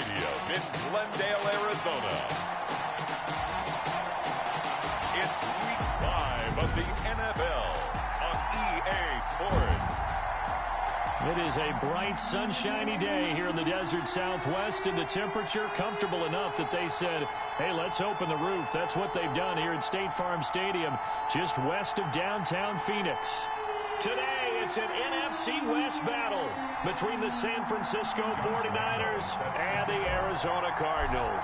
Stadium in Glendale, Arizona. It's Week 5 of the NFL on EA Sports. It is a bright, sunshiny day here in the desert Southwest, and the temperature comfortable enough that they said, hey, let's open the roof. That's what they've done here at State Farm Stadium, just west of downtown Phoenix. Today, it's an NFC West battle between the San Francisco 49ers and the Arizona Cardinals.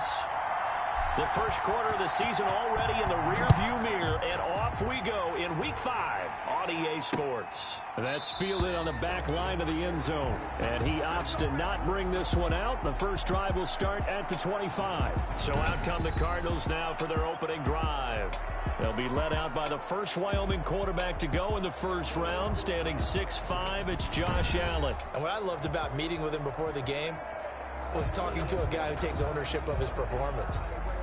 The first quarter of the season already in the rearview mirror, and off we go in Week 5 on EA Sports. That's fielded on the back line of the end zone, and he opts to not bring this one out. The first drive will start at the 25. So out come the Cardinals now for their opening drive. They'll be led out by the first Wyoming quarterback to go in the first round, standing 6'5". It's Josh Allen. And what I loved about meeting with him before the game was talking to a guy who takes ownership of his performance.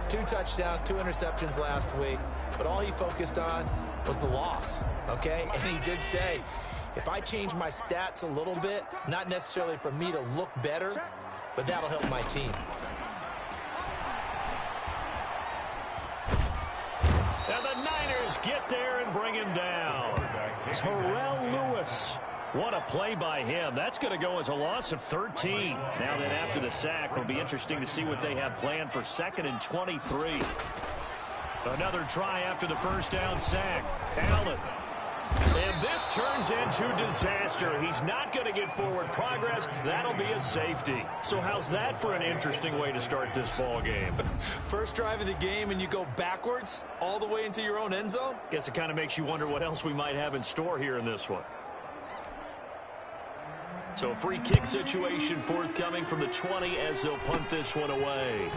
2 touchdowns, 2 interceptions last week, but all he focused on was the loss, okay? And he did say, if I change my stats a little bit, not necessarily for me to look better, but that'll help my team. And the Niners get there and bring him down. Terrell Lewis. What a play by him. That's going to go as a loss of 13. Now then, after the sack, it'll be interesting to see what they have planned for 2nd and 23. Another try after the first down sack. Allen. And this turns into disaster. He's not going to get forward progress. That'll be a safety. So how's that for an interesting way to start this ball game? First drive of the game and you go backwards all the way into your own end zone? Guess it kind of makes you wonder what else we might have in store here in this one. So a free kick situation forthcoming from the 20 as they'll punt this one away.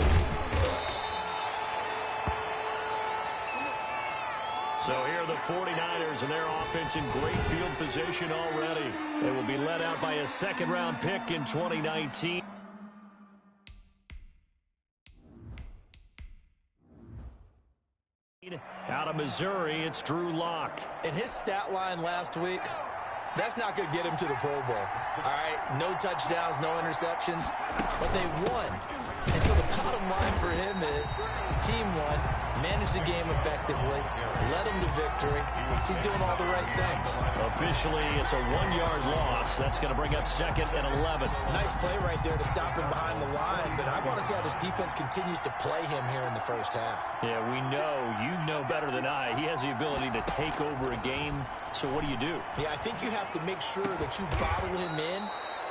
So here are the 49ers and their offense in great field position already. They will be led out by a second-round pick in 2019. Out of Missouri, it's Drew Lock. And his stat line last week, that's not going to get him to the Pro Bowl. All right, no touchdowns, no interceptions, but they won. And so the bottom line for him is team won, managed the game effectively, led them to victory. He's doing all the right things. Officially, it's a 1-yard loss. That's going to bring up 2nd and 11. Nice play right there to stop him behind the line, but I want to see how this defense continues to play him here in the first half. Yeah, we know. You know better than I. He has the ability to take over a game. So what do you do? Yeah, I think you have to make sure that you bottle him in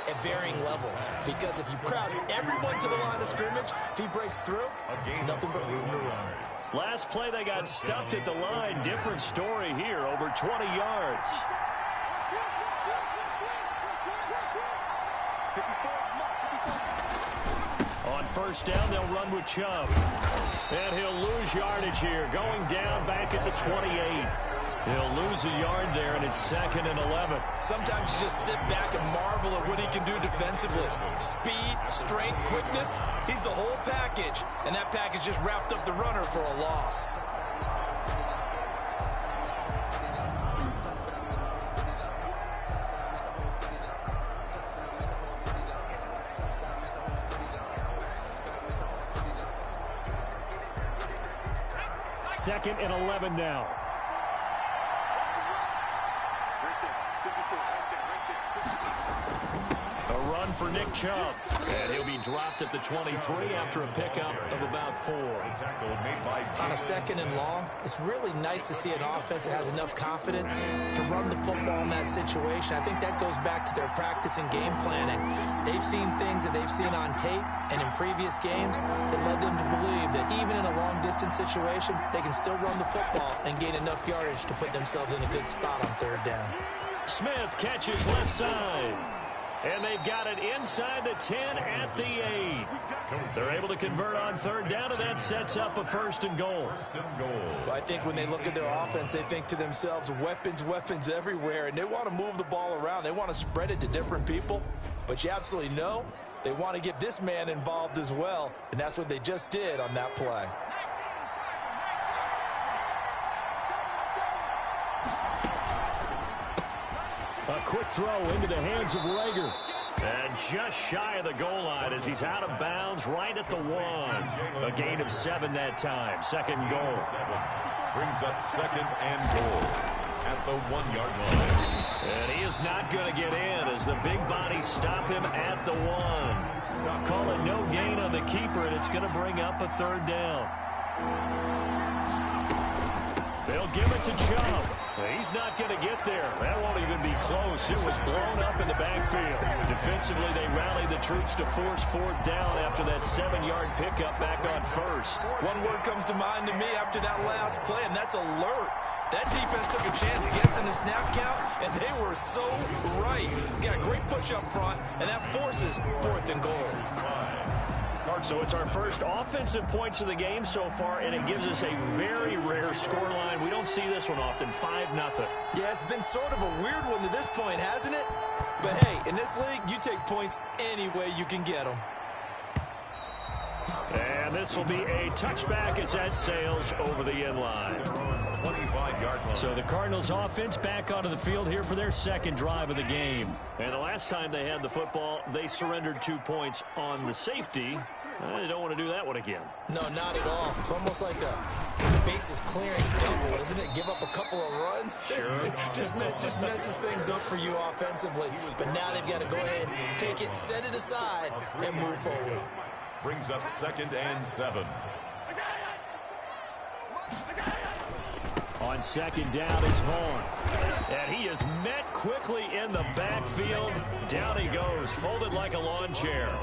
at varying levels, because if you crowd everyone to the line of scrimmage, if he breaks through, it's nothing but room to run. Last play, they got stuffed at the line. Different story here, over 20 yards. On first down, they'll run with Chubb. And he'll lose yardage here, going down back at the 28. He'll lose a yard there, and it's 2nd and 11. Sometimes you just sit back and marvel at what he can do defensively. Speed, strength, quickness, he's the whole package. And that package just wrapped up the runner for a loss. Second and 11 now. A run for Nick Chubb. And he'll be dropped at the 23 after a pickup of about 4. On a 2nd and long, it's really nice to see an offense that has enough confidence to run the football in that situation. I think that goes back to their practice and game planning. They've seen things that they've seen on tape and in previous games that led them to believe that even in a long-distance situation, they can still run the football and gain enough yardage to put themselves in a good spot on 3rd down. Smith catches left side. And they've got it inside the 10 at the 8. They're able to convert on 3rd down, and that sets up a 1st and goal. Well, I think when they look at their offense, they think to themselves, weapons, weapons everywhere, and they want to move the ball around. They want to spread it to different people, but you absolutely know they want to get this man involved as well, and that's what they just did on that play. A quick throw into the hands of Rager. And just shy of the goal line as he's out of bounds right at the 1. A gain of 7 that time. Second goal. Brings up second and goal at the 1-yard line. And he is not going to get in as the big bodies stop him at the 1. Call it no gain on the keeper, and it's going to bring up a third down. They'll give it to Chubb. He's not going to get there. That won't even be close. It was blown up in the backfield. Defensively, they rallied the troops to force fourth down after that 7-yard pickup back on first. One word comes to mind to me after that last play, and that's alert. That defense took a chance guessing the snap count, and they were so right. Got a great push up front, and that forces fourth and goal. So it's our first offensive points of the game so far, and it gives us a very rare scoreline. We don't see this one often, 5-0. Yeah, it's been sort of a weird one to this point, hasn't it? But hey, in this league, you take points any way you can get them. And this will be a touchback as that sails over the end line. 25-yard line. So the Cardinals offense back onto the field here for their second drive of the game. And the last time they had the football, they surrendered 2 points on the safety. They don't want to do that one again. No, not at all. It's almost like a bases clearing double, isn't it? Give up a couple of runs. Sure. just messes things up for you offensively. But now they've got to go ahead, take it, set it aside, and move forward. Brings up second and 7. On second down, it's Vaughn. And he is met quickly in the backfield. Down he goes, folded like a lawn chair.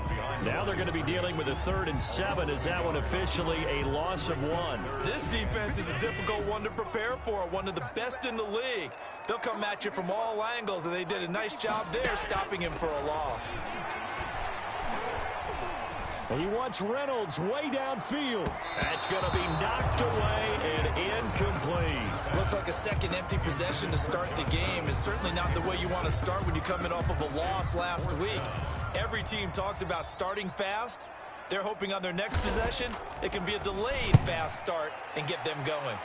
Now they're going to be dealing with a 3rd and 7 as that one officially a loss of 1. This defense is a difficult one to prepare for, one of the best in the league. They'll come at you from all angles, and they did a nice job there stopping him for a loss. He wants Reynolds way downfield. That's going to be knocked away and incomplete. Looks like a second empty possession to start the game, and certainly not the way you want to start when you're coming off of a loss last week. Every team talks about starting fast. They're hoping on their next possession, it can be a delayed fast start and get them going.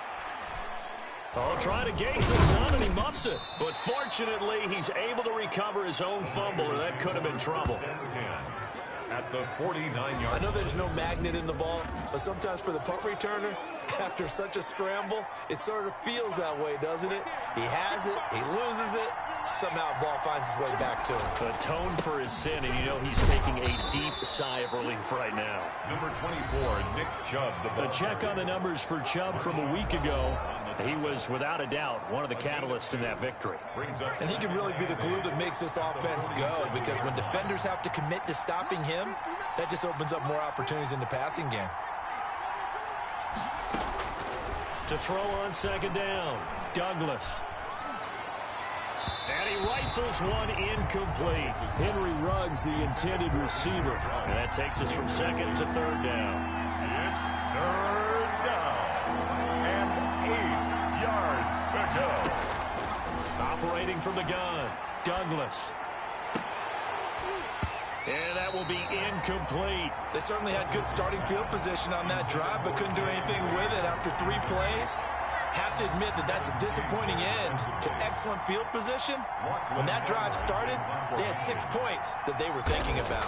Oh, trying to gauge the sun, and he muffs it. But fortunately, he's able to recover his own fumble, or that could have been trouble. At the 49-yard. I know there's no magnet in the ball, but sometimes for the punt returner, after such a scramble, it sort of feels that way, doesn't it? He has it, he loses it, somehow the ball finds its way back to him. Atone for his sin, and you know he's taking a deep sigh of relief right now. Number 24, Nick Chubb. A check on the numbers for Chubb from a week ago. He was, without a doubt, one of the catalysts in that victory. And he can really be the glue that makes this offense go, because when defenders have to commit to stopping him, that just opens up more opportunities in the passing game. To throw on second down, Douglas. And he rifles one incomplete. Henry Ruggs, the intended receiver. And that takes us from second to third down. It's third down. And 8 yards to go. Operating from the gun, Douglas. And that will be incomplete. They certainly had good starting field position on that drive, but couldn't do anything with it after 3 plays. Have to admit that that's a disappointing end to excellent field position. When that drive started, they had 6 points that they were thinking about.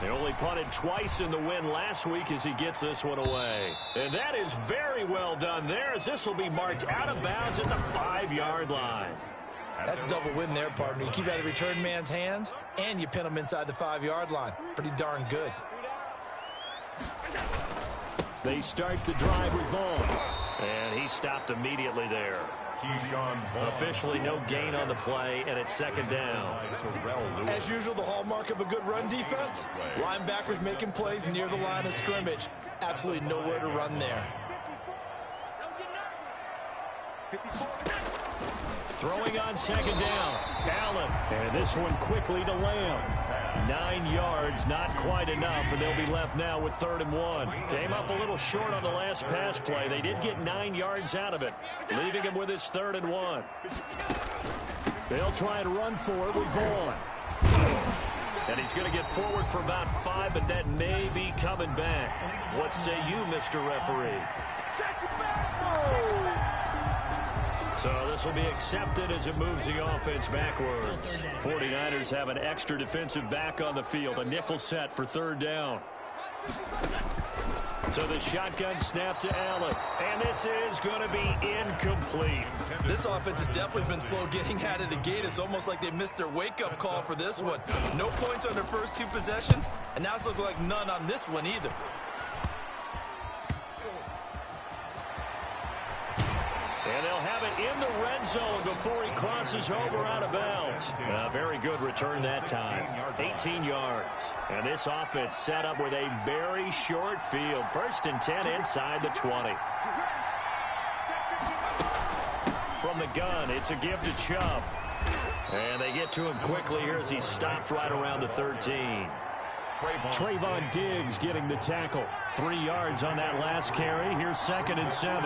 They only punted twice in the win last week as he gets this one away. And that is very well done there, as this will be marked out of bounds at the 5-yard line. That's a double win there, partner. You keep out of the return man's hands, and you pin him inside the 5-yard line. Pretty darn good. They start the drive with Vaughn. And he stopped immediately there. Officially no gain on the play, and it's second down. As usual, the hallmark of a good run defense, linebackers making plays near the line of scrimmage. Absolutely nowhere to run there. Throwing on second down, Allen. And this one quickly to Lamb. 9 yards, not quite enough, and they'll be left now with 3rd and 1. Came up a little short on the last pass play. They did get 9 yards out of it, leaving him with his 3rd and 1. They'll try and run for it with Vaughn. And he's going to get forward for about 5, but that may be coming back. What say you, Mr. Referee? So this will be accepted as it moves the offense backwards. 49ers have an extra defensive back on the field. A nickel set for third down. So the shotgun snap to Allen. And this is going to be incomplete. This offense has definitely been slow getting out of the gate. It's almost like they missed their wake-up call for this one. No points on their first two possessions, and now it's looking like none on this one either. And they'll have it in the red zone before he crosses over out of bounds. A very good return that time. 18 yards. And this offense set up with a very short field. 1st and 10 inside the 20. From the gun, it's a give to Chubb. And they get to him quickly here as he stopped right around the 13. Trayvon Diggs getting the tackle. 3 yards on that last carry. Here's 2nd and 7.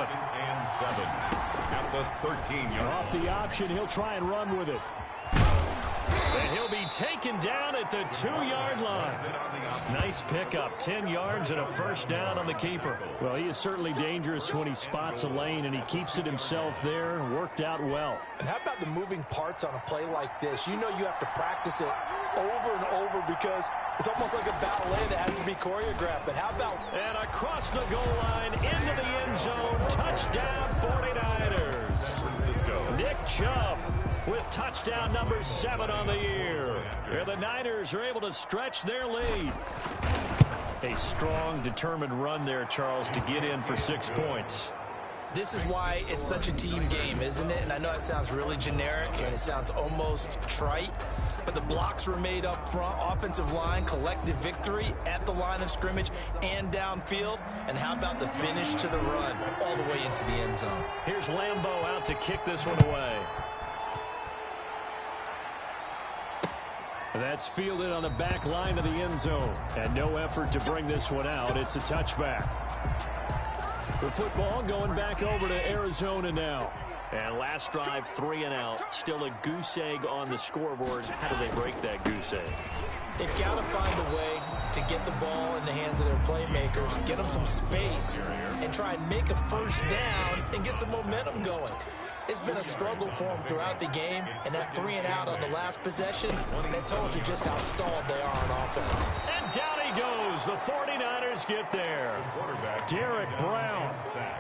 At the 13-yard. Off the option, he'll try and run with it. And he'll be taken down at the 2-yard line. Nice pickup, 10 yards and a 1st down on the keeper. Well, he is certainly dangerous when he spots a lane, and he keeps it himself there. Worked out well. And how about the moving parts on a play like this? You know you have to practice it over and over because it's almost like a ballet that has to be choreographed. But how about... And across the goal line, into the end zone, touchdown 49ers. Nick Chubb with touchdown number 7 on the year. And the Niners are able to stretch their lead. A strong, determined run there, Charles, to get in for 6 points. This is why it's such a team game, isn't it? And I know it sounds really generic and it sounds almost trite, but the blocks were made up front, offensive line, collective victory at the line of scrimmage and downfield. And how about the finish to the run all the way into the end zone? Here's Lambeau out to kick this one away. That's fielded on the back line of the end zone. And no effort to bring this one out. It's a touchback. The football going back over to Arizona now. And last drive, 3 and out. Still a goose egg on the scoreboard. How do they break that goose egg? They've got to find a way to get the ball in the hands of their playmakers, get them some space, and try and make a 1st down and get some momentum going. It's been a struggle for them throughout the game, and that 3 and out on the last possession, that told you just how stalled they are on offense. And down he goes. The 49ers get there. Derek Brown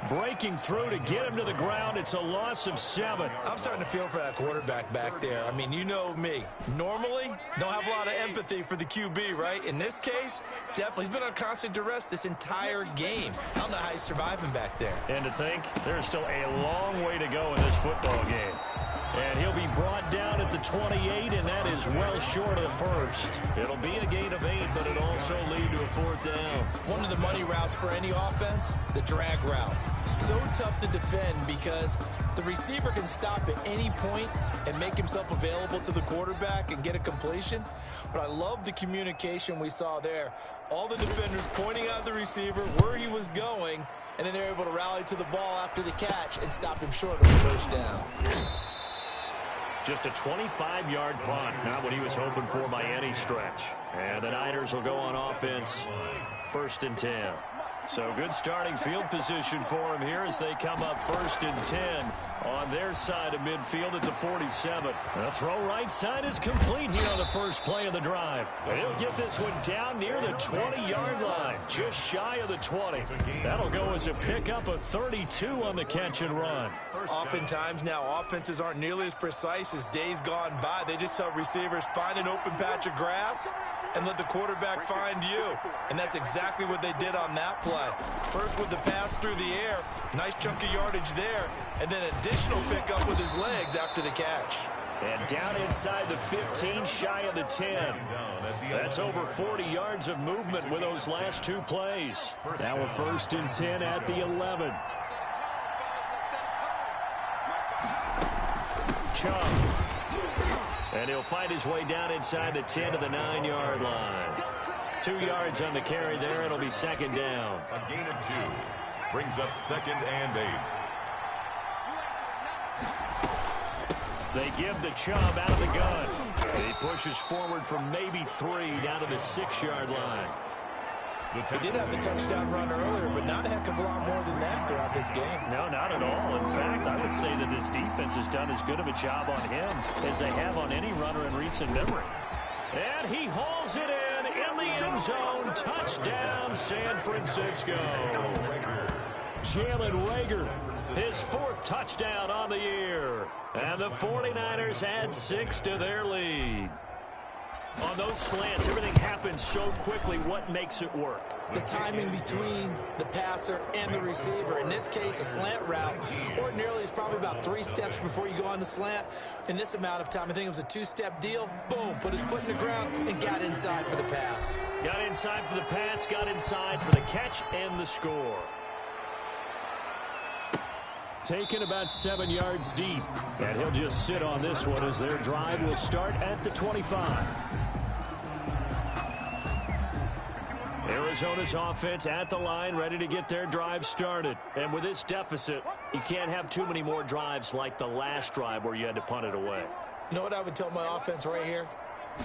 breaking through to get him to the ground. It's a loss of 7. I'm starting to feel for that quarterback back there. I mean, you know me. Normally, don't have a lot of empathy for the QB, right? In this case, definitely. He's been on constant duress this entire game. I don't know how he's surviving back there. And to think, there's still a long way to go in this football game. And he'll be brought down at the 28, and that is well short of the 1st. It'll be a gain of 8, but it'll also lead to a 4th down. One of the money routes for any offense, the drag route. So tough to defend because the receiver can stop at any point and make himself available to the quarterback and get a completion. But I love the communication we saw there. All the defenders pointing out the receiver, where he was going, and then they're able to rally to the ball after the catch and stop him short of the 1st down. Just a 25-yard punt, not what he was hoping for by any stretch. And the Niners will go on offense, 1st and 10. So good starting field position for him here as they come up 1st and 10 on their side of midfield at the 47. The throw right side is complete here on the first play of the drive. And he'll get this one down near the 20-yard line, just shy of the 20. That'll go as a pickup of 32 on the catch and run. Oftentimes now offenses aren't nearly as precise as days gone by. They just tell receivers, find an open patch of grass and let the quarterback find you. And that's exactly what they did on that play. First with the pass through the air, nice chunk of yardage there, and then additional pickup with his legs after the catch. And down inside the 15, shy of the 10. That's over 40 yards of movement with those last 2 plays. Now a 1st and 10 at the 11. Chubb. And he'll find his way down inside the 10 to the 9-yard line. 2 yards on the carry there. It'll be 2nd down. A gain of 2 brings up 2nd and 8. They give the Chubb out of the gun. He pushes forward from maybe 3 down to the 6-yard line. He did have the touchdown run earlier, but not a heck of a lot more than that throughout this game. No, not at all. In fact, I would say that this defense has done as good of a job on him as they have on any runner in recent memory. And he hauls it in the end zone. Touchdown, San Francisco. Jalen Reagor, his 4th touchdown on the year. And the 49ers add 6 to their lead. On those slants, everything happens so quickly. What makes it work? The timing between the passer and the receiver. In this case, a slant route ordinarily is probably about 3 steps before you go on the slant. In this amount of time, I think it was a 2-step deal. Boom, put his foot in the ground and got inside for the pass. Got inside for the pass, got inside for the catch and the score. Taken about 7 yards deep. And he'll just sit on this one as their drive will start at the 25. Arizona's offense at the line, ready to get their drive started. And with this deficit, you can't have too many more drives like the last drive where you had to punt it away. You know what I would tell my offense right here?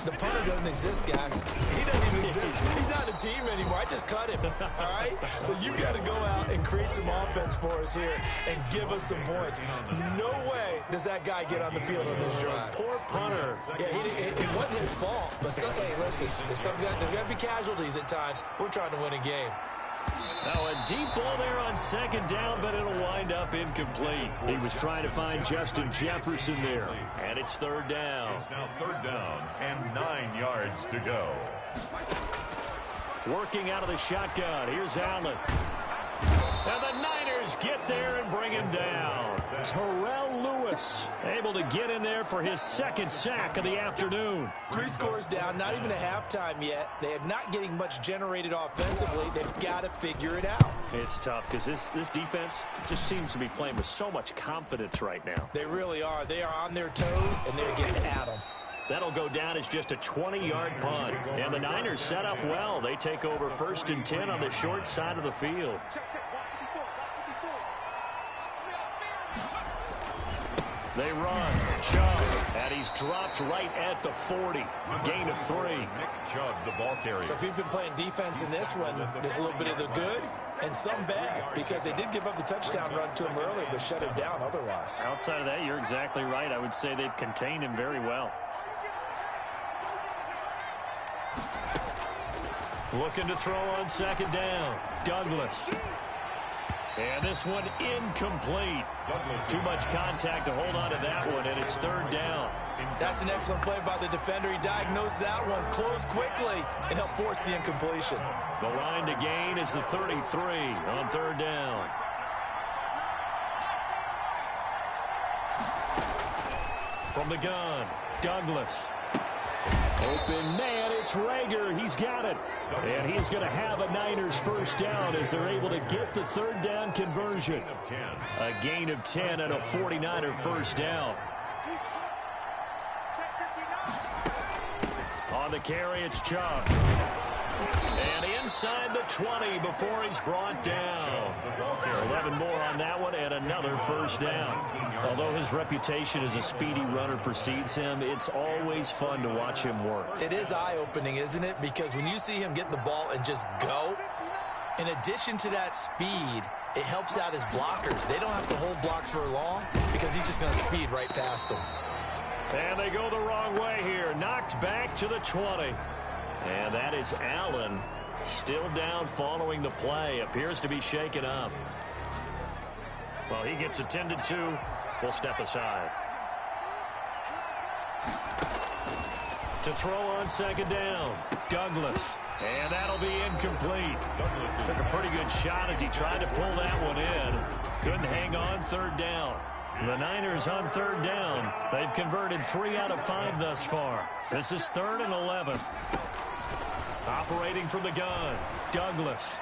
The punter doesn't exist, guys. He doesn't even exist. He's not a team anymore. I just cut him, all right? So you've got to go out and create some offense for us here and give us some points. No way does that guy get on the field on this drive. Poor punter. Yeah, it wasn't his fault. But, hey, listen, there's got to be casualties at times. We're trying to win a game. Now a deep ball there on 2nd down, but it'll wind up incomplete. He was trying to find Justin Jefferson there. And it's 3rd down. It's now 3rd down and 9 yards to go. Working out of the shotgun. Here's Allen. And the Niners get there and bring him down. Terrell Lewis able to get in there for his 2nd sack of the afternoon. 3 scores down, not even a halftime yet. They are not getting much generated offensively. They've got to figure it out. It's tough because this defense just seems to be playing with so much confidence right now. They really are. They are on their toes, and they're getting at them. That'll go down as just a 20-yard punt. And the Niners set up well. They take over 1st and 10 on the short side of the field. They run. Chubb. And he's dropped right at the 40. Gain of 3. Nick Chubb, the ball carrier. So if you've been playing defense in this one, there's a little bit of the good and some bad, because they did give up the touchdown run to him earlier, but shut him down otherwise. Outside of that, you're exactly right. I would say they've contained him very well. Looking to throw on 2nd down. Douglas. And this one incomplete. Too much contact to hold on to that one, and it's 3rd down. That's an excellent play by the defender. He diagnosed that one, closed quickly, and helped force the incompletion. The line to gain is the 33 on 3rd down. From the gun, Douglas. Open man, it's Reagor. He's got it. And he's going to have a Niners 1st down as they're able to get the 3rd down conversion. A gain of 10 and a 49er 1st down. On the carry, it's Chubb. And inside the 20 before he's brought down. 11 more on that one and another 1st down. Although his reputation as a speedy runner precedes him, it's always fun to watch him work. It is eye-opening, isn't it? Because when you see him get the ball and just go, in addition to that speed, it helps out his blockers. They don't have to hold blocks for long because he's just going to speed right past them. And they go the wrong way here. Knocked back to the 20. And that is Allen, still down following the play. Appears to be shaken up. Well, he gets attended to. We'll step aside. To throw on 2nd down, Douglas. And that'll be incomplete. Took a pretty good shot as he tried to pull that one in. Couldn't hang on 3rd down. The Niners on 3rd down. They've converted 3 out of 5 thus far. This is 3rd and 11. Operating from the gun, Douglas.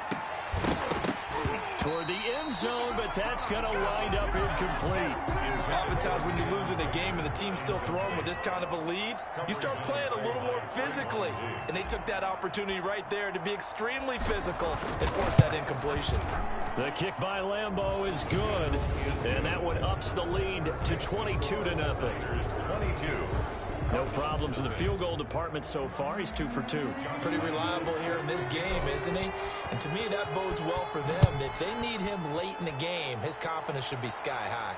Toward the end zone, but that's going to wind up incomplete. Oftentimes when you lose in a game and the team's still throwing with this kind of a lead, you start playing a little more physically. And they took that opportunity right there to be extremely physical and force that incompletion. The kick by Lambeau is good, and that one ups the lead to 22-0. 22. No problems in the field goal department so far. He's 2 for 2. Pretty reliable here in this game, isn't he? And to me, that bodes well for them. If they need him late in the game, his confidence should be sky high.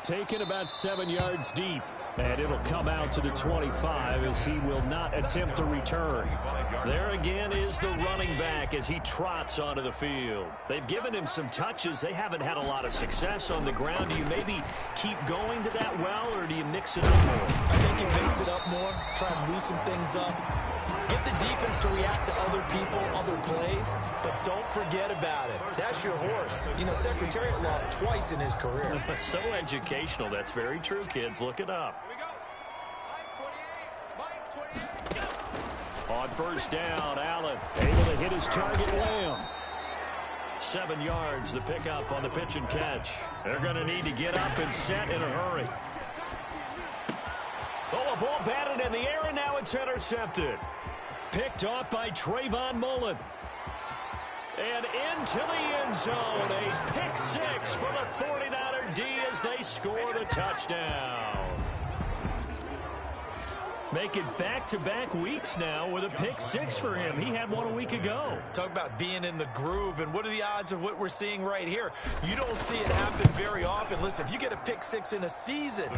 Taken about 7 yards deep. And it'll come out to the 25 as he will not attempt to return. There again is the running back as he trots onto the field. They've given him some touches. They haven't had a lot of success on the ground. Do you maybe keep going to that well, or do you mix it up more? I think you mix it up more, try and loosen things up. Get the defense to react to other people, other plays, but don't forget about it. That's your horse. You know, Secretariat lost twice in his career. So educational. That's very true, kids. Look it up. On first down, Allen able to hit his target, Lamb. 7 yards, the pickup on the pitch and catch. They're going to need to get up and set in a hurry. Oh, a ball batted in the air, and now it's intercepted. Picked off by Trayvon Mullen. And into the end zone, a pick six for the 49er D as they score the touchdown. Make it back-to-back weeks now with a pick six for him. He had one a week ago. Talk about being in the groove, and what are the odds of what we're seeing right here? You don't see it happen very often. Listen, if you get a pick six in a season,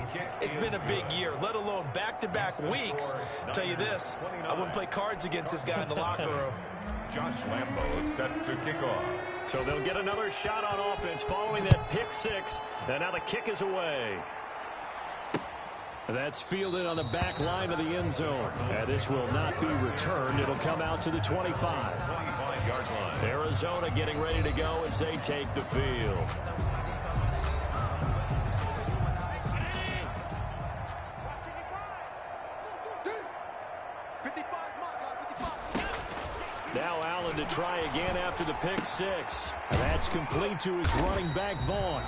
it's been a big year, let alone back-to-back weeks. I'll tell you this, I wouldn't play cards against this guy in the locker room. Josh Lambo set to kick off. So they'll get another shot on offense following that pick six, and now the kick is away. That's fielded on the back line of the end zone. And this will not be returned. It'll come out to the 25-yard line. Arizona getting ready to go as they take the field. Now Allen to try again after the pick six. And that's complete to his running back, Vaughn.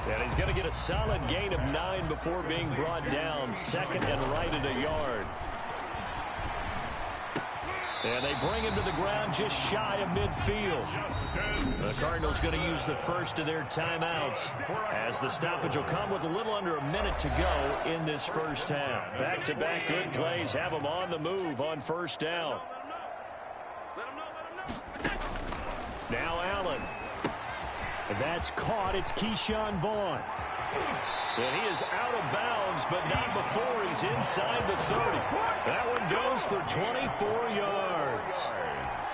And he's going to get a solid gain of 9 before being brought down. Second and right at a yard. And they bring him to the ground just shy of midfield. The Cardinals going to use the first of their timeouts as the stoppage will come with a little under a minute to go in this first half. Back-to-back good plays have them on the move on first down. Now Allen. And that's caught. It's Keyshawn Vaughn. And he is out of bounds, but not before he's inside the 30. That one goes for 24 yards.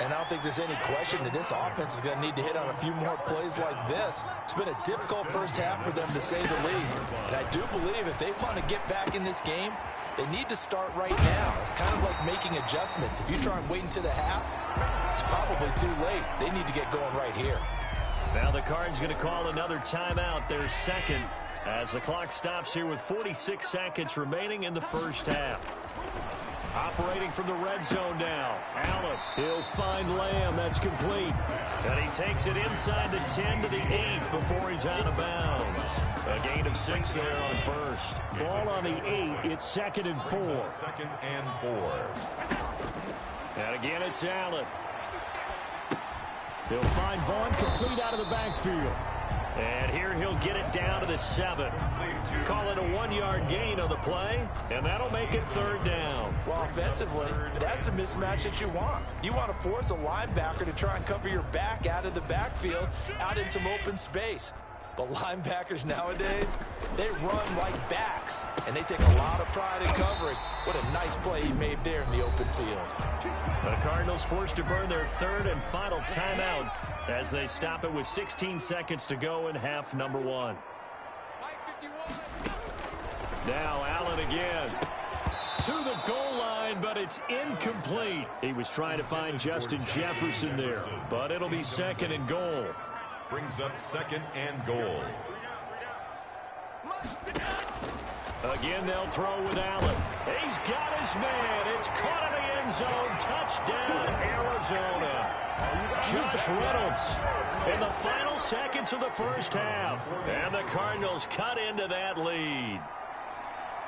And I don't think there's any question that this offense is going to need to hit on a few more plays like this. It's been a difficult first half for them, to say the least. And I do believe if they want to get back in this game, they need to start right now. It's kind of like making adjustments. If you try and wait until the half, it's probably too late. They need to get going right here. Now the Cards going to call another timeout, their second, as the clock stops here with 46 seconds remaining in the first half. Operating from the red zone now. Allen, he'll find Lamb. That's complete. And he takes it inside the 10 to the 8 before he's out of bounds. A gain of 6 there on first. Ball on the 8. It's 2nd and 4. 2nd and 4. And again, it's Allen. He'll find Vaughn complete out of the backfield. And here he'll get it down to the 7. Call it a 1-yard gain on the play, and that'll make it 3rd down. Well, offensively, that's the mismatch that you want. You want to force a linebacker to try and cover your back out of the backfield, out in some open space. But linebackers nowadays, they run like backs, and they take a lot of pride in covering. What a nice play he made there in the open field. The Cardinals forced to burn their 3rd and final timeout as they stop it with 16 seconds to go in half number 1. Now Allen again to the goal line, but it's incomplete. He was trying to find Justin Jefferson there, but it'll be 2nd and goal. Brings up 2nd and goal. Again, they'll throw with Allen. He's got his man. It's caught in the end zone. Touchdown, Arizona. Josh Reynolds in the final seconds of the first half. And the Cardinals cut into that lead.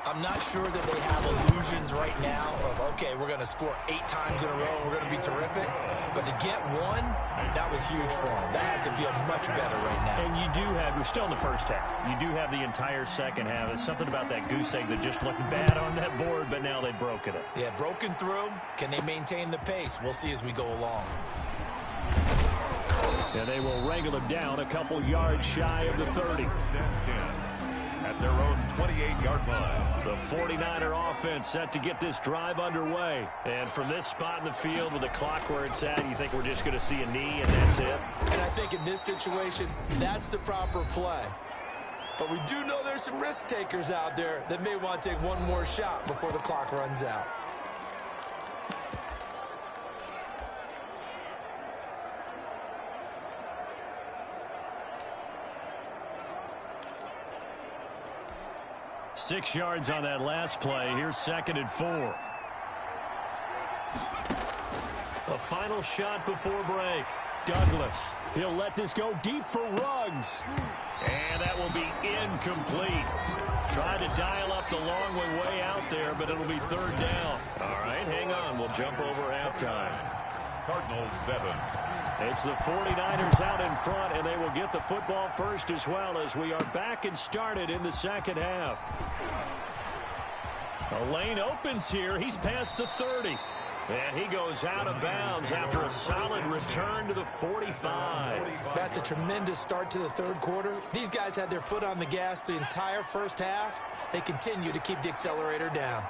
I'm not sure that they have illusions right now of, okay, we're going to score 8 times in a row and we're going to be terrific. But to get one, that was huge for them. That has to feel much better right now. And you do have, we're still in the first half. You do have the entire second half. It's something about that goose egg that just looked bad on that board, but now they've broken it. Yeah, broken through. Can they maintain the pace? We'll see as we go along. And they will wrangle him down a couple yards shy of the 30. At their own 28-yard line. The 49er offense set to get this drive underway. And from this spot in the field with the clock where it's at, you think we're just going to see a knee and that's it? And I think in this situation, that's the proper play. But we do know there's some risk takers out there that may want to take one more shot before the clock runs out. Six yards on that last play. Here's 2nd and 4. A final shot before break. Douglas. He'll let this go deep for Ruggs. And that will be incomplete. Tried to dial up the long way out there, but it'll be 3rd down. All right, hang on. We'll jump over halftime. Cardinals 7. It's the 49ers out in front, and they will get the football first as well as we are back and started in the second half. A lane opens here. He's past the 30. And he goes out of bounds after a solid return to the 45. That's a tremendous start to the third quarter. These guys had their foot on the gas the entire first half. They continue to keep the accelerator down.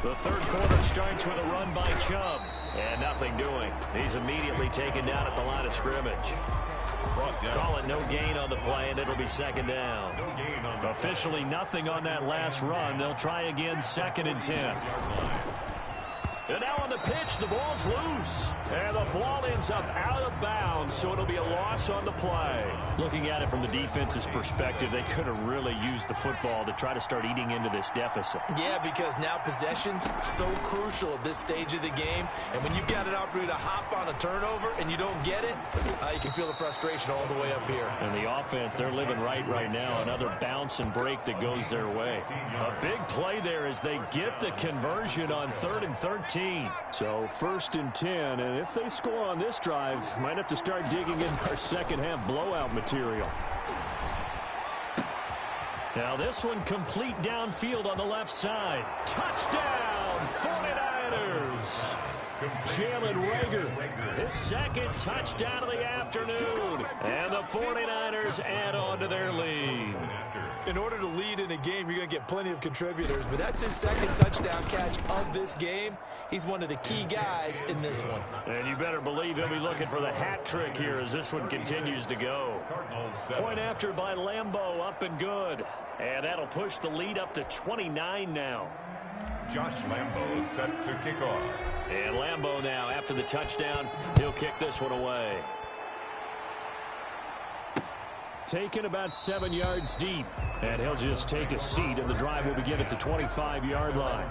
The third quarter starts with a run by Chubb. And nothing doing. He's immediately taken down at the line of scrimmage. Call it no gain on the play, and it'll be 2nd down. Officially nothing on that last run. They'll try again 2nd and 10. And now on the pitch, the ball's loose. And the ball ends up out of bounds, so it'll be a loss on the play. Looking at it from the defense's perspective, they could have really used the football to try to start eating into this deficit. Yeah, because now possession's so crucial at this stage of the game. And when you've got an opportunity to hop on a turnover and you don't get it, you can feel the frustration all the way up here. And the offense, they're living right now. Another bounce and break that goes their way. A big play there as they get the conversion on 3rd and 13. So 1st and 10, and if they score on this drive, might have to start digging in our second half blowout material. Now this one complete downfield on the left side. Touchdown, 49ers. Jalen Reagor, his 2nd touchdown of the afternoon. And the 49ers add on to their lead. In order to lead in a game, you're going to get plenty of contributors, but that's his 2nd touchdown catch of this game. He's one of the key guys in this one. And you better believe he'll be looking for the hat trick here as this one continues to go. Point after by Lambeau, up and good. And that'll push the lead up to 29 now. Josh Lambeau set to kick off. And Lambeau now, after the touchdown, he'll kick this one away. Taken about 7 yards deep. And he'll just take a seat, and the drive will begin at the 25-yard line.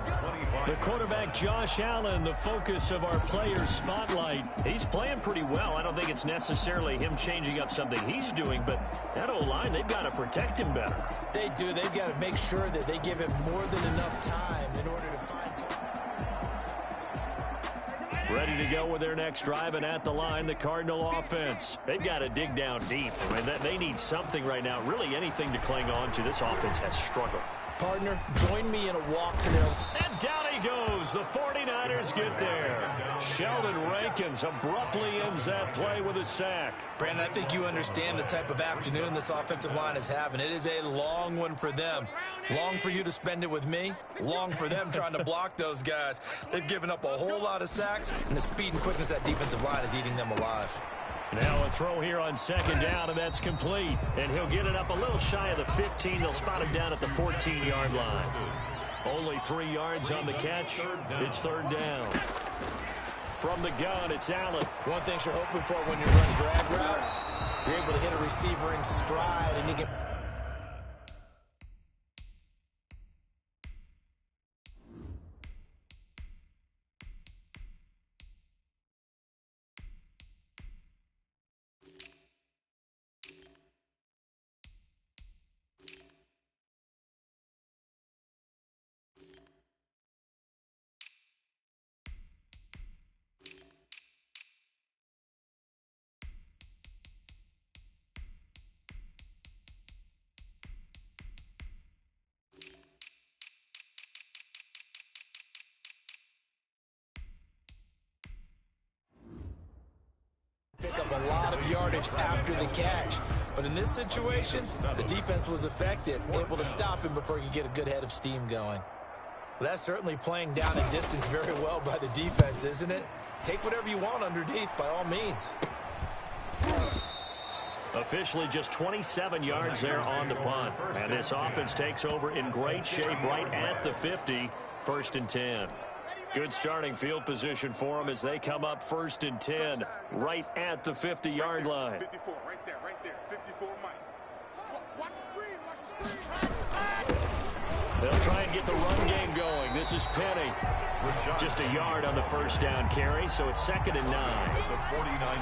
The quarterback, Josh Allen, the focus of our players' spotlight. He's playing pretty well. I don't think it's necessarily him changing up something he's doing, but that O-line, they've got to protect him better. They do. They've got to make sure that they give him more than enough time in order to find... Ready to go with their next drive, and at the line, the Cardinal offense. They've got to dig down deep. I mean, they need something right now, really anything to cling on to. This offense has struggled. Partner, join me in a walk to them. And down he goes. The 49ers get there. Sheldon Rankins abruptly ends that play with a sack. Brandon, I think you understand the type of afternoon this offensive line is having. It is a long one for them. Long for you to spend it with me. Long for them trying to block those guys. They've given up a whole lot of sacks, and the speed and quickness of that defensive line is eating them alive. Now a throw here on 2nd down, and that's complete. And he'll get it up a little shy of the 15. They'll spot him down at the 14-yard line. Only 3 yards on the catch. It's 3rd down. From the gun, it's Allen. One thing you're hoping for when you run drag routes, you're able to hit a receiver in stride, and you can... up a lot of yardage after the catch. But in this situation, the defense was effective, able to stop him before he could get a good head of steam going. Well, that's certainly playing down in distance very well by the defense, isn't it? Take whatever you want underneath, by all means. Officially just 27 yards there on the punt. And this offense takes over in great shape right at the 50, 1st and 10. Good starting field position for them as they come up 1st and 10 right at the 50-yard line. 54, right there, 54, Mike. Watch the screen. They'll try and get the run game going. This is Penny. Just a yard on the 1st down carry, so it's 2nd and 9.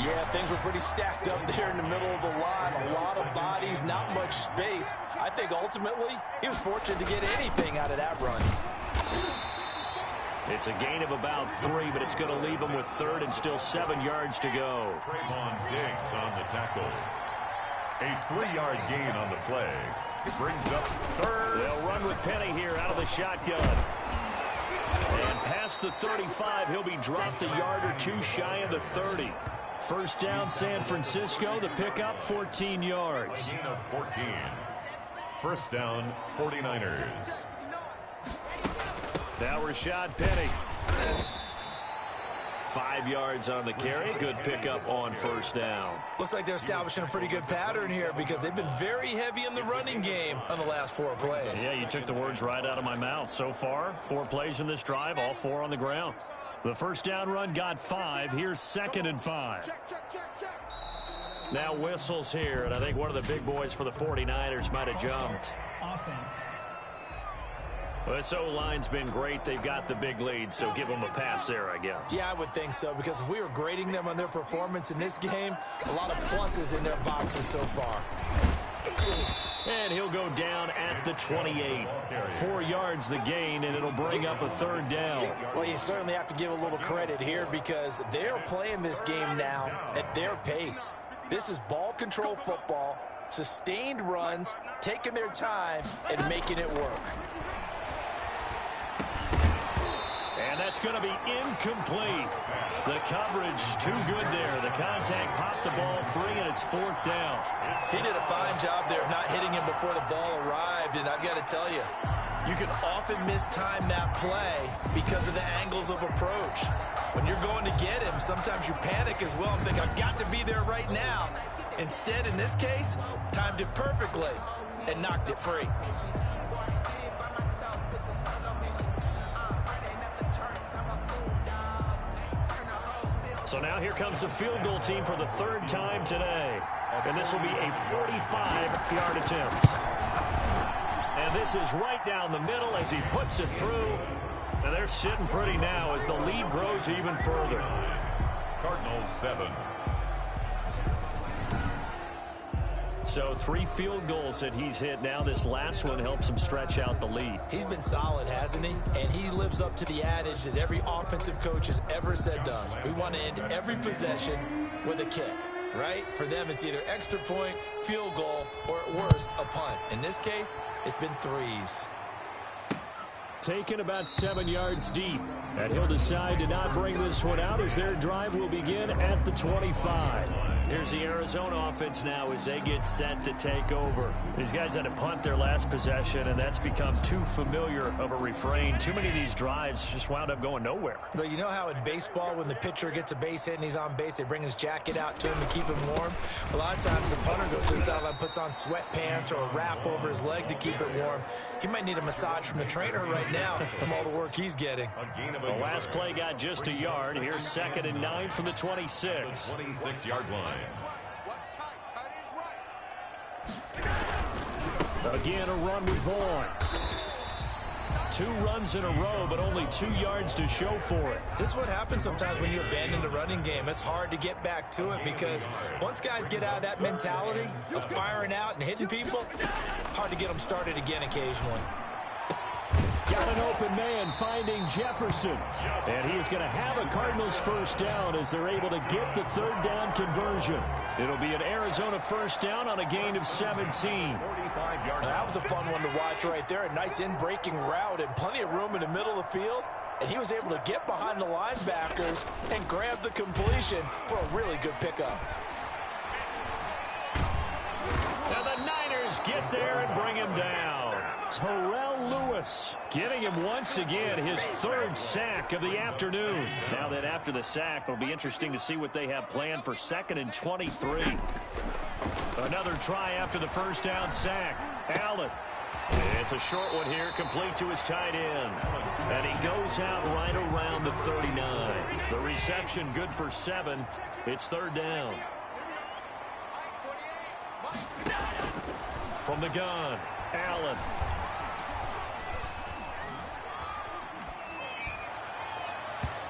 Yeah, things were pretty stacked up there in the middle of the line. A lot of bodies, not much space. I think ultimately he was fortunate to get anything out of that run. It's a gain of about 3, but it's going to leave them with 3rd and still 7 yards to go. Trayvon Diggs on the tackle. A 3-yard gain on the play. It brings up 3rd. They'll run with Penny here out of the shotgun. And past the 35, he'll be dropped a yard or 2 shy of the 30. 1st down, San Francisco. The pickup, 14 yards. Gain of 14. 1st down, 49ers. Now Rashad Penny. 5 yards on the carry. Good pickup on 1st down. Looks like they're establishing a pretty good pattern here because they've been very heavy in the running game on the last 4 plays. Yeah, you took the words right out of my mouth. So far, 4 plays in this drive, all 4 on the ground. The 1st down run got 5. Here's 2nd and 5. Now whistles here, and I think one of the big boys for the 49ers might have jumped. Offense. Well, this O-line's been great. They've got the big lead, so give them a pass there, I guess. Yeah, I would think so, because if we were grading them on their performance in this game, a lot of pluses in their boxes so far. And he'll go down at the 28. 4 yards the gain, and it'll bring up a 3rd down. Well, you certainly have to give a little credit here because they're playing this game now at their pace. This is ball control football, sustained runs, taking their time, and making it work. And that's going to be incomplete. The coverage too good there. The contact popped the ball free, and it's 4th down. He did a fine job there of not hitting him before the ball arrived, and I've got to tell you, you can often mistime that play because of the angles of approach. When you're going to get him, sometimes you panic as well and think, I've got to be there right now. Instead, in this case, timed it perfectly and knocked it free. So now here comes the field goal team for the 3rd time today. And this will be a 45-yard attempt. And this is right down the middle as he puts it through. And they're sitting pretty now as the lead grows even further. Cardinals 7. So 3 field goals that he's hit now. This last one helps him stretch out the lead. He's been solid, hasn't he? And he lives up to the adage that every offensive coach has ever said to us. We want to end every possession with a kick, right? For them, it's either extra point, field goal, or at worst, a punt. In this case, it's been 3s. Taken about 7 yards deep. And he'll decide to not bring this one out as their drive will begin at the 25. Here's the Arizona offense now as they get set to take over. These guys had to punt their last possession, and that's become too familiar of a refrain. Too many of these drives just wound up going nowhere. But you know how in baseball, when the pitcher gets a base hit and he's on base, they bring his jacket out to him to keep him warm? A lot of times the punter goes to the sideline, puts on sweatpants or a wrap over his leg to keep it warm. He might need a massage from the trainer right now from all the work he's getting. The last play got just a yard. Here's 2nd and 9 from the 26. 26-yard line. Again, a run with Vaughn. 2 runs in a row, but only 2 yards to show for it. This is what happens sometimes when you abandon the running game. It's hard to get back to it because once guys get out of that mentality of firing out and hitting people, hard to get them started again occasionally. Got an open man finding Jefferson. And he is going to have a Cardinals 1st down as they're able to get the 3rd down conversion. It'll be an Arizona 1st down on a gain of 17. 45-yard. That was a fun one to watch right there. A nice in-breaking route and plenty of room in the middle of the field. And he was able to get behind the linebackers and grab the completion for a really good pickup. And the Niners get there and bring him down. Terrell Lewis getting him once again his third sack of the afternoon. Now that after the sack, it'll be interesting to see what they have planned for 2nd and 23. Another try after the first down sack. Allen. It's a short one here, complete to his tight end. And he goes out right around the 39. The reception good for 7. It's 3rd down. From the gun, Allen.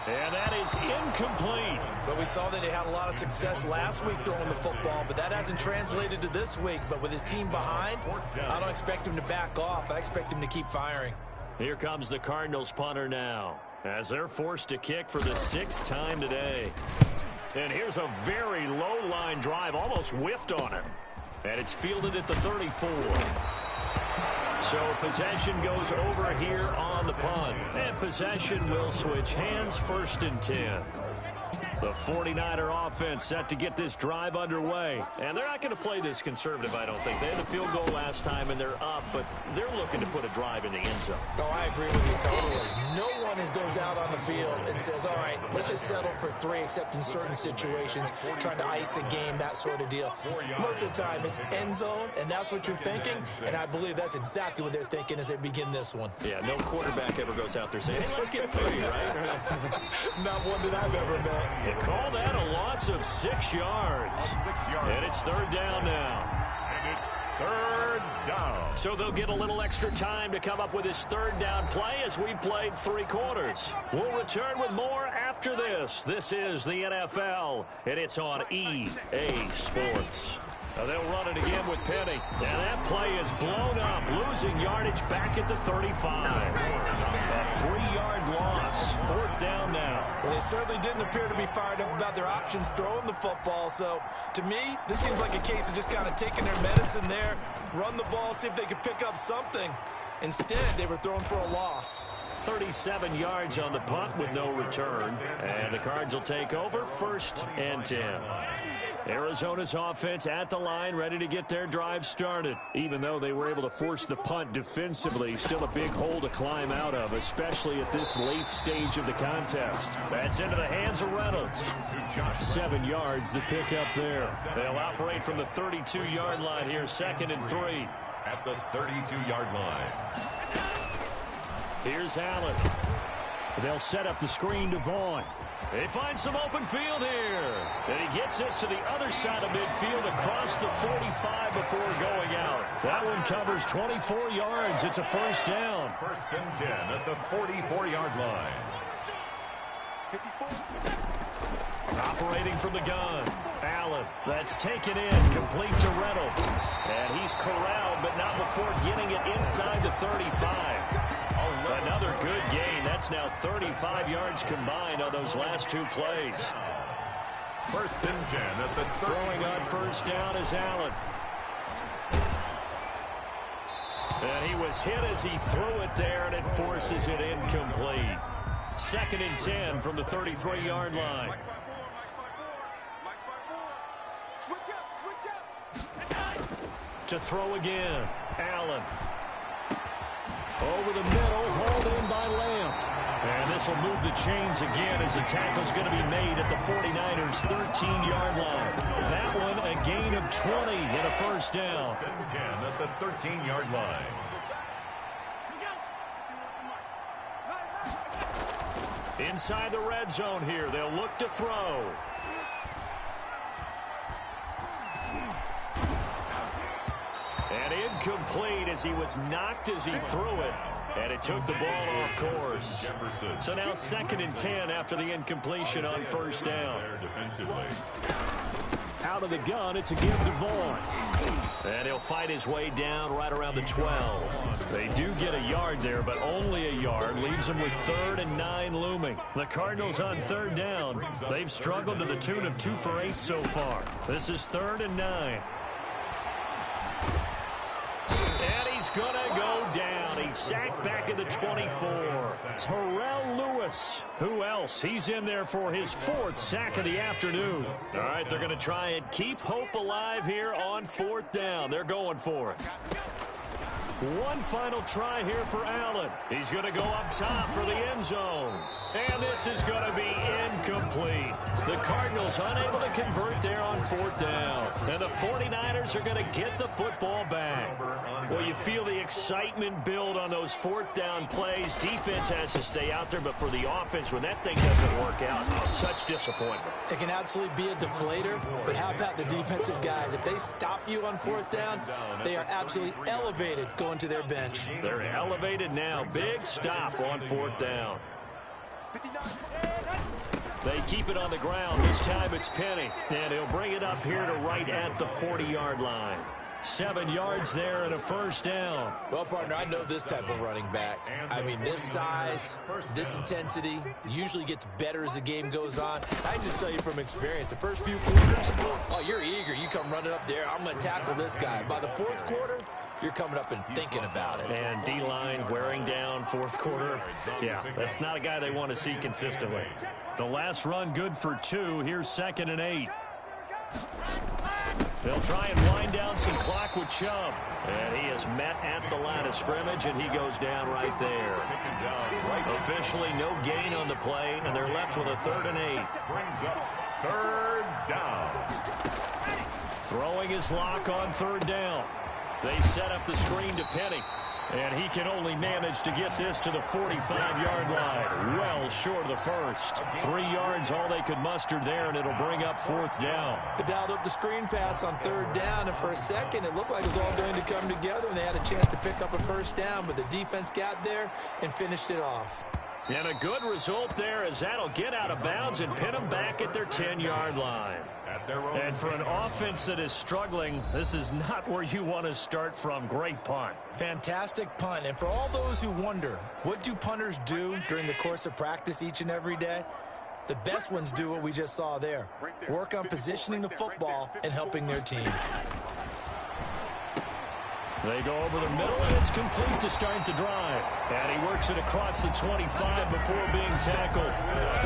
And that is incomplete. But we saw that he had a lot of success last week throwing the football, but that hasn't translated to this week. But with his team behind, I don't expect him to back off. I expect him to keep firing. Here comes the Cardinals punter now, as they're forced to kick for the 6th time today. And here's a very low-line drive, almost whiffed on it. And it's fielded at the 34. So possession goes over here on the punt. And possession will switch hands, 1st and 10. The 49er offense set to get this drive underway. And they're not going to play this conservative, I don't think. They had a field goal last time, and they're up, but they're looking to put a drive in the end zone. Oh, I agree with you totally. No one goes out on the field and says, all right, let's just settle for 3, except in certain situations, trying to ice a game, that sort of deal. Most of the time, it's end zone, and that's what you're thinking, and I believe that's exactly what they're thinking as they begin this one. Yeah, no quarterback ever goes out there saying, hey, let's get 3, right? Not one that I've ever met. You call that a loss of 6 yards. And it's 3rd down now. And it's 3rd down. So they'll get a little extra time to come up with his 3rd down play as we've played 3 quarters. We'll return with more after this. This is the NFL, and it's on EA Sports. Now they'll run it again with Penny. And that play is blown up, losing yardage back at the 35. A 3-yard loss. 4th down now. Well, they certainly didn't appear to be fired up about their options throwing the football. So, to me, this seems like a case of just kind of taking their medicine there, run the ball, see if they could pick up something. Instead, they were throwing for a loss. 37 yards on the punt with no return. And the Cards will take over, 1st and 10. Arizona's offense at the line, ready to get their drive started. Even though they were able to force the punt defensively, still a big hole to climb out of, especially at this late stage of the contest. That's into the hands of Reynolds. 7 yards, the pick up there. They'll operate from the 32-yard line here, 2nd and 3. At the 32-yard line. Here's Allen. They'll set up the screen to Vaughn. They find some open field here. And he gets this to the other side of midfield across the 45 before going out. That one covers 24 yards. It's a 1st down. 1st and 10 at the 44-yard line. Operating from the gun. Allen. That's taken in. Complete to Reynolds. And he's corralled, but not before getting it inside the 35. Another good gain. That's now 35 yards combined on those last 2 plays. 1st and 10 at the throwing on 1st down is Allen. And he was hit as he threw it there, and it forces it incomplete. 2nd and 10 from the 33-yard line. To throw again, Allen. Over the middle, hauled in by Lamb. And this will move the chains again as the tackle's going to be made at the 49ers' 13-yard line. That one a gain of 20 and a 1st down. 1st and 10 at the 13-yard line. Inside the red zone here, they'll look to throw. And incomplete as he was knocked as he threw it. And it took the ball off course. So now 2nd and 10 after the incompletion on 1st down. Out of the gun, it's a give to Vaughn. And he'll fight his way down right around the 12. They do get a yard there, but only a yard. Leaves them with 3rd and 9 looming. The Cardinals on 3rd down. They've struggled to the tune of 2 for 8 so far. This is 3rd and 9. And he's going to go down. He He's sacked back at the 24. Terrell Lewis. Who else? He's in there for his 4th sack of the afternoon. All right, they're going to try and keep hope alive here on 4th down. They're going for it. One final try here for Allen. He's going to go up top for the end zone. And this is going to be incomplete. The Cardinals unable to convert there on 4th down. And the 49ers are going to get the football back. Well, you feel the excitement build on those 4th down plays. Defense has to stay out there, but for the offense, when that thing doesn't work out, such disappointment. It can absolutely be a deflator, but how about the defensive guys? If they stop you on 4th down, they are absolutely elevated going to their bench. They're elevated now. Big stop on 4th down. They keep it on the ground. This time it's Penny. And he'll bring it up here to right at the 40-yard line. 7 yards there and a 1st down. Well, partner, I know this type of running back. I mean, this size, this intensity usually gets better as the game goes on. I just tell you from experience, the first few quarters, oh, you're eager. You come running up there. I'm going to tackle this guy. By the 4th quarter, you're coming up and thinking about it. And D-line wearing down 4th quarter. Yeah, that's not a guy they want to see consistently. The last run good for 2. Here's 2nd and 8. They'll try and wind down some clock with Chubb. And he is met at the line of scrimmage, and he goes down right there. Officially no gain on the play, and they're left with a 3rd and 8. Brings up 3rd down. Throwing his lock on 3rd down. They set up the screen to Penny. And he can only manage to get this to the 45-yard line. Well short of the first. 3 yards all they could muster there, and it'll bring up 4th down. They dialed up the screen pass on 3rd down, and for a second it looked like it was all going to come together, and they had a chance to pick up a 1st down, but the defense got there and finished it off. And a good result there, as that'll get out of bounds and pin them back at their 10-yard line. And for an offense that is struggling, this is not where you want to start from. Great punt. Fantastic punt. And for all those who wonder, what do punters do during the course of practice each and every day? The best ones do what we just saw there. Work on positioning the football and helping their team. They go over the middle, and it's complete to start the drive. And he works it across the 25 before being tackled.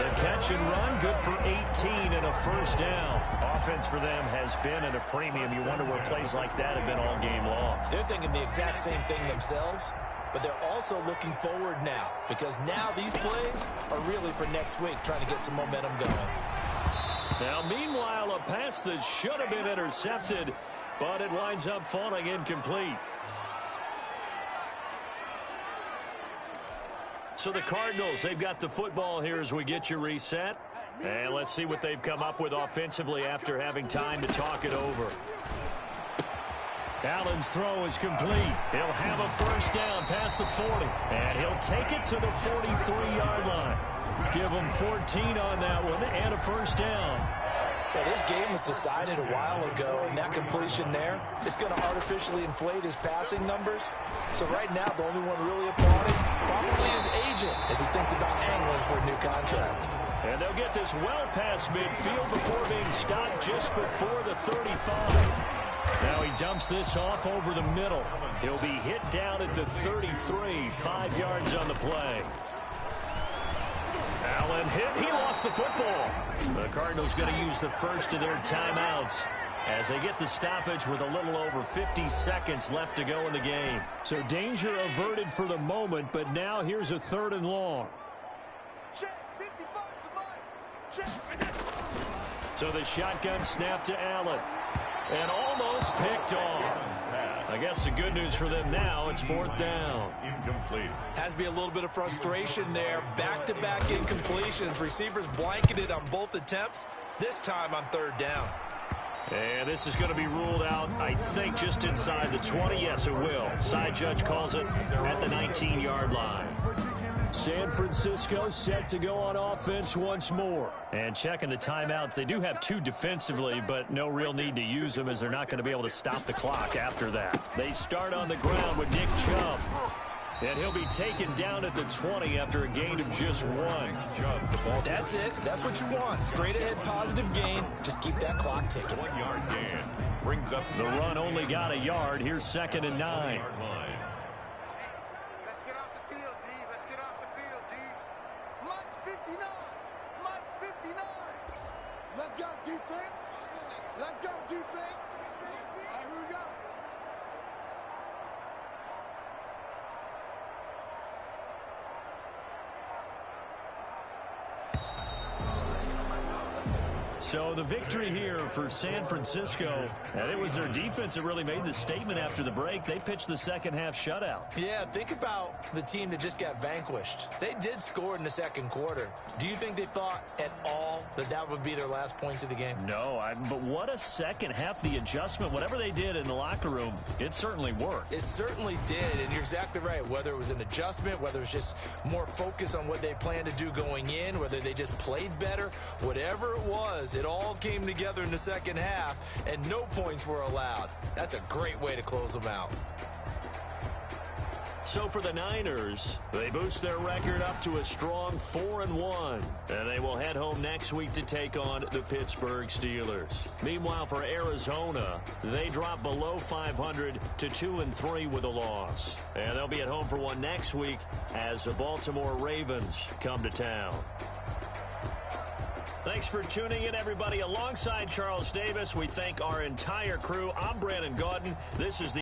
The catch and run, good for 18 and a 1st down. Offense for them has been at a premium. You wonder where plays like that have been all game long. They're thinking the exact same thing themselves, but they're also looking forward now, because now these plays are really for next week, trying to get some momentum going. Now, meanwhile, a pass that should have been intercepted, but it winds up falling incomplete. So the Cardinals, they've got the football here as we get you reset. And let's see what they've come up with offensively after having time to talk it over. Allen's throw is complete. He'll have a 1st down past the 40. And he'll take it to the 43-yard line. Give him 14 on that one and a 1st down. Well, this game was decided a while ago, and that completion there is going to artificially inflate his passing numbers. So right now, the only one really applauding probably his agent as he thinks about angling for a new contract. And they'll get this well past midfield before being stopped just before the 35. Now he dumps this off over the middle. He'll be hit down at the 33, 5 yards on the play. Allen hit. He lost the football. The Cardinals going to use the first of their timeouts as they get the stoppage with a little over 50 seconds left to go in the game. So danger averted for the moment, but now here's a 3rd and long. So the shotgun snap to Allen. And almost picked off. I guess the good news for them now, it's 4th down. Incomplete. Has to be a little bit of frustration there. Back-to-back incompletions. Receivers blanketed on both attempts, this time on 3rd down. And this is going to be ruled out, I think, just inside the 20. Yes, it will. Side judge calls it at the 19-yard line. San Francisco set to go on offense once more. And checking the timeouts, they do have 2 defensively, but no real need to use them as they're not going to be able to stop the clock after that. They start on the ground with Nick Chubb. And he'll be taken down at the 20 after a gain of just 1. That's it. That's what you want. Straight ahead positive gain. Just keep that clock ticking. 1-yard gain. Brings up the run only got a yard. Here's 2nd and 9. Let's go, defense. Let's go, defense. All right, here we go. So the victory here for San Francisco, and it was their defense that really made the statement after the break. They pitched the second half shutout. Yeah, think about the team that just got vanquished. They did score in the second quarter. Do you think they thought at all that that would be their last points of the game? No, but what a second half. The adjustment, whatever they did in the locker room, it certainly worked. It certainly did, and you're exactly right. Whether it was an adjustment, whether it was just more focus on what they planned to do going in, whether they just played better, whatever it was, it all came together in the second half, and no points were allowed. That's a great way to close them out. So for the Niners, they boost their record up to a strong 4-1, and they will head home next week to take on the Pittsburgh Steelers. Meanwhile, for Arizona, they drop below 500 to 2-3 with a loss, and they'll be at home for one next week as the Baltimore Ravens come to town. Thanks for tuning in, everybody. Alongside Charles Davis, we thank our entire crew. I'm Brandon Gaudin. This is the